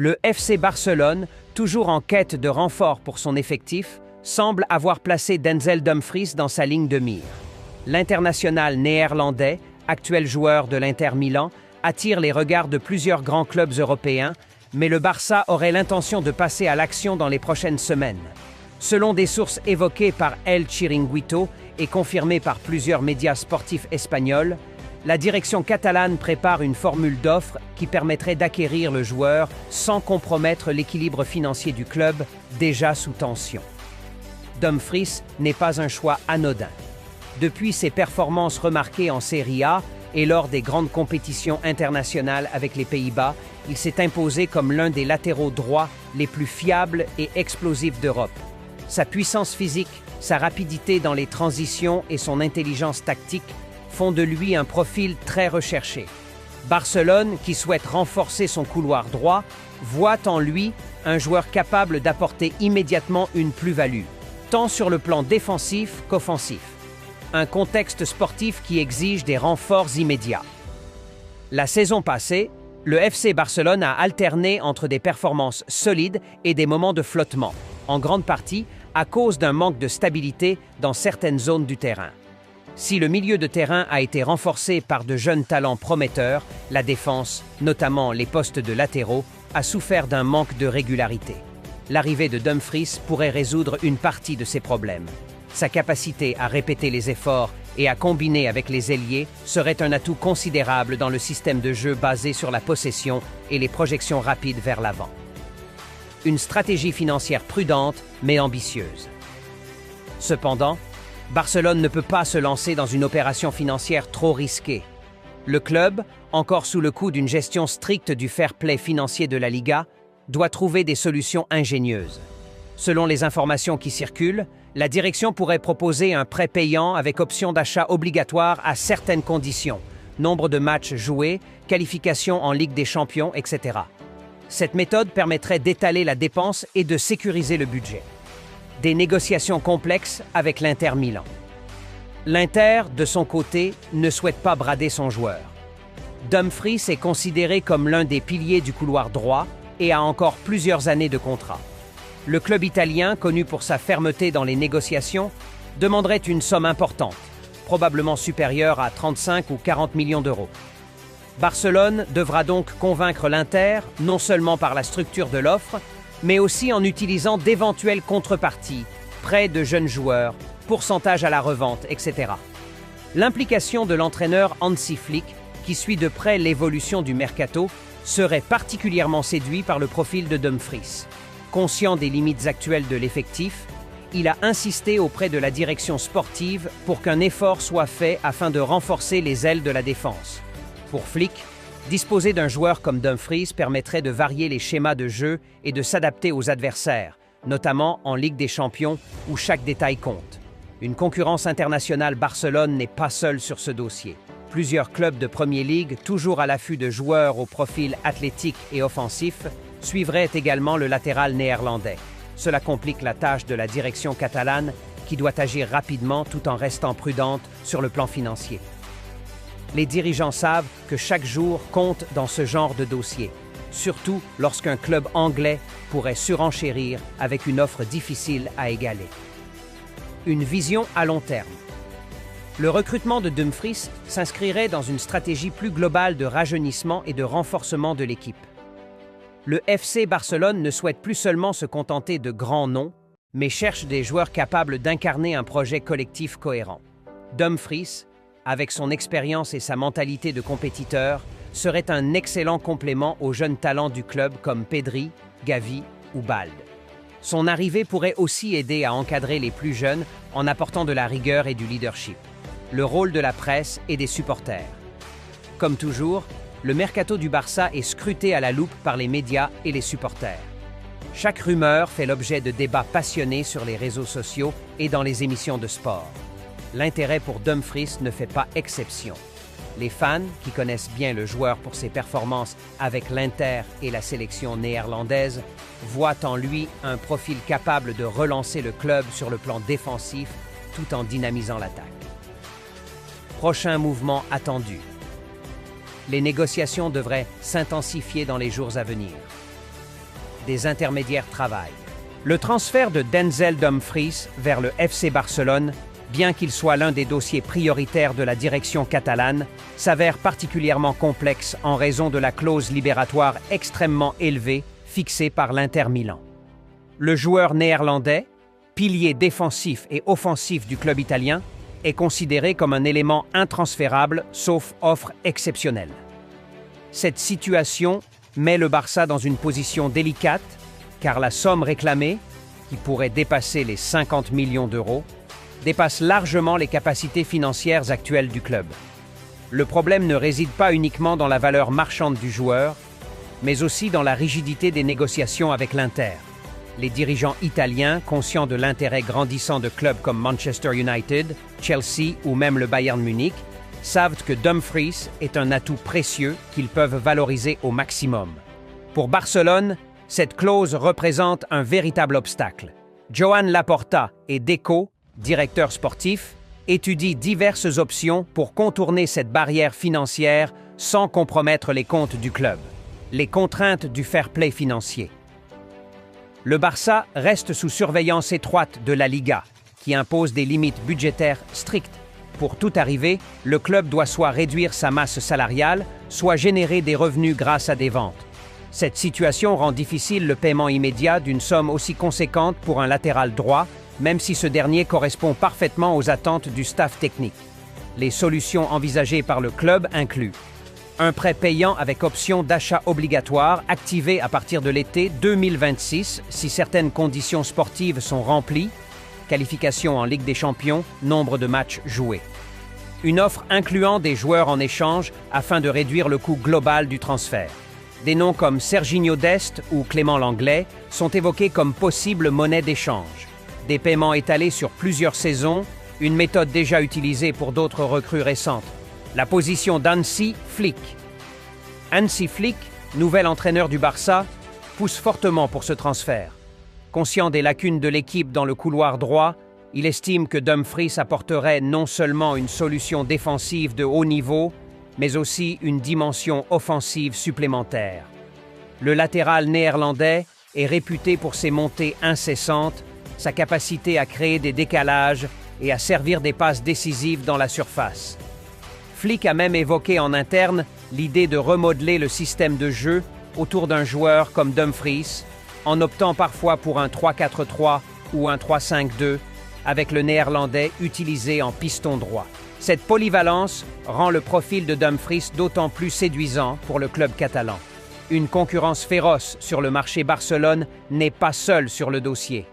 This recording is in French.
Le FC Barcelone, toujours en quête de renfort pour son effectif, semble avoir placé Denzel Dumfries dans sa ligne de mire. L'international néerlandais, actuel joueur de l'Inter Milan, attire les regards de plusieurs grands clubs européens, mais le Barça aurait l'intention de passer à l'action dans les prochaines semaines. Selon des sources évoquées par El Chiringuito et confirmées par plusieurs médias sportifs espagnols, la direction catalane prépare une formule d'offre qui permettrait d'acquérir le joueur sans compromettre l'équilibre financier du club, déjà sous tension. Dumfries n'est pas un choix anodin. Depuis ses performances remarquées en Serie A et lors des grandes compétitions internationales avec les Pays-Bas, il s'est imposé comme l'un des latéraux droits les plus fiables et explosifs d'Europe. Sa puissance physique, sa rapidité dans les transitions et son intelligence tactique font de lui un profil très recherché. Barcelone, qui souhaite renforcer son couloir droit, voit en lui un joueur capable d'apporter immédiatement une plus-value, tant sur le plan défensif qu'offensif. Un contexte sportif qui exige des renforts immédiats. La saison passée, le FC Barcelone a alterné entre des performances solides et des moments de flottement, en grande partie à cause d'un manque de stabilité dans certaines zones du terrain. Si le milieu de terrain a été renforcé par de jeunes talents prometteurs, la défense, notamment les postes de latéraux, a souffert d'un manque de régularité. L'arrivée de Dumfries pourrait résoudre une partie de ces problèmes. Sa capacité à répéter les efforts et à combiner avec les ailiers serait un atout considérable dans le système de jeu basé sur la possession et les projections rapides vers l'avant. Une stratégie financière prudente mais ambitieuse. Cependant, Barcelone ne peut pas se lancer dans une opération financière trop risquée. Le club, encore sous le coup d'une gestion stricte du fair play financier de la Liga, doit trouver des solutions ingénieuses. Selon les informations qui circulent, la direction pourrait proposer un prêt payant avec option d'achat obligatoire à certaines conditions, nombre de matchs joués, qualification en Ligue des Champions, etc. Cette méthode permettrait d'étaler la dépense et de sécuriser le budget. Des négociations complexes avec l'Inter Milan. L'Inter, de son côté, ne souhaite pas brader son joueur. Dumfries est considéré comme l'un des piliers du couloir droit et a encore plusieurs années de contrat. Le club italien, connu pour sa fermeté dans les négociations, demanderait une somme importante, probablement supérieure à 35 ou 40 millions d'euros. Barcelone devra donc convaincre l'Inter, non seulement par la structure de l'offre, mais aussi en utilisant d'éventuelles contreparties, prêts de jeunes joueurs, pourcentage à la revente, etc. L'implication de l'entraîneur Hansi Flick, qui suit de près l'évolution du mercato, serait particulièrement séduit par le profil de Dumfries. Conscient des limites actuelles de l'effectif, il a insisté auprès de la direction sportive pour qu'un effort soit fait afin de renforcer les ailes de la défense. Pour Flick, disposer d'un joueur comme Dumfries permettrait de varier les schémas de jeu et de s'adapter aux adversaires, notamment en Ligue des Champions où chaque détail compte. Une concurrence internationale, Barcelone n'est pas seule sur ce dossier. Plusieurs clubs de Premier League, toujours à l'affût de joueurs au profil athlétique et offensif, suivraient également le latéral néerlandais. Cela complique la tâche de la direction catalane qui doit agir rapidement tout en restant prudente sur le plan financier. Les dirigeants savent que chaque jour compte dans ce genre de dossier, surtout lorsqu'un club anglais pourrait surenchérir avec une offre difficile à égaler. Une vision à long terme. Le recrutement de Dumfries s'inscrirait dans une stratégie plus globale de rajeunissement et de renforcement de l'équipe. Le FC Barcelone ne souhaite plus seulement se contenter de grands noms, mais cherche des joueurs capables d'incarner un projet collectif cohérent. Dumfries, avec son expérience et sa mentalité de compétiteur, serait un excellent complément aux jeunes talents du club comme Pedri, Gavi ou Balde. Son arrivée pourrait aussi aider à encadrer les plus jeunes en apportant de la rigueur et du leadership. Le rôle de la presse et des supporters. Comme toujours, le mercato du Barça est scruté à la loupe par les médias et les supporters. Chaque rumeur fait l'objet de débats passionnés sur les réseaux sociaux et dans les émissions de sport. L'intérêt pour Dumfries ne fait pas exception. Les fans, qui connaissent bien le joueur pour ses performances avec l'Inter et la sélection néerlandaise, voient en lui un profil capable de relancer le club sur le plan défensif tout en dynamisant l'attaque. Prochain mouvement attendu. Les négociations devraient s'intensifier dans les jours à venir. des intermédiaires travaillent. Le transfert de Denzel Dumfries vers le FC Barcelone, bien qu'il soit l'un des dossiers prioritaires de la direction catalane, s'avère particulièrement complexe en raison de la clause libératoire extrêmement élevée fixée par l'Inter Milan. Le joueur néerlandais, pilier défensif et offensif du club italien, est considéré comme un élément intransférable sauf offre exceptionnelle. Cette situation met le Barça dans une position délicate car la somme réclamée, qui pourrait dépasser les 50 millions d'euros, dépasse largement les capacités financières actuelles du club. Le problème ne réside pas uniquement dans la valeur marchande du joueur, mais aussi dans la rigidité des négociations avec l'Inter. Les dirigeants italiens, conscients de l'intérêt grandissant de clubs comme Manchester United, Chelsea ou même le Bayern Munich, savent que Dumfries est un atout précieux qu'ils peuvent valoriser au maximum. Pour Barcelone, cette clause représente un véritable obstacle. Joan Laporta et Deco, directeur sportif, étudient diverses options pour contourner cette barrière financière sans compromettre les comptes du club. Les contraintes du fair play financier. Le Barça reste sous surveillance étroite de la Liga, qui impose des limites budgétaires strictes. Pour tout arriver, le club doit soit réduire sa masse salariale, soit générer des revenus grâce à des ventes. Cette situation rend difficile le paiement immédiat d'une somme aussi conséquente pour un latéral droit, même si ce dernier correspond parfaitement aux attentes du staff technique. Les solutions envisagées par le club incluent un prêt payant avec option d'achat obligatoire activé à partir de l'été 2026 si certaines conditions sportives sont remplies, qualification en Ligue des Champions, nombre de matchs joués. Une offre incluant des joueurs en échange afin de réduire le coût global du transfert. Des noms comme Serginho Dest ou Clément Langlais sont évoqués comme possible monnaie d'échange. Des paiements étalés sur plusieurs saisons, une méthode déjà utilisée pour d'autres recrues récentes. La position d'Hansi Flick. Hansi Flick, nouvel entraîneur du Barça, pousse fortement pour ce transfert. Conscient des lacunes de l'équipe dans le couloir droit, il estime que Dumfries apporterait non seulement une solution défensive de haut niveau, mais aussi une dimension offensive supplémentaire. Le latéral néerlandais est réputé pour ses montées incessantes, sa capacité à créer des décalages et à servir des passes décisives dans la surface. Flick a même évoqué en interne l'idée de remodeler le système de jeu autour d'un joueur comme Dumfries, en optant parfois pour un 3-4-3 ou un 3-5-2, avec le néerlandais utilisé en piston droit. Cette polyvalence rend le profil de Dumfries d'autant plus séduisant pour le club catalan. Une concurrence féroce sur le marché Barcelone n'est pas seule sur le dossier.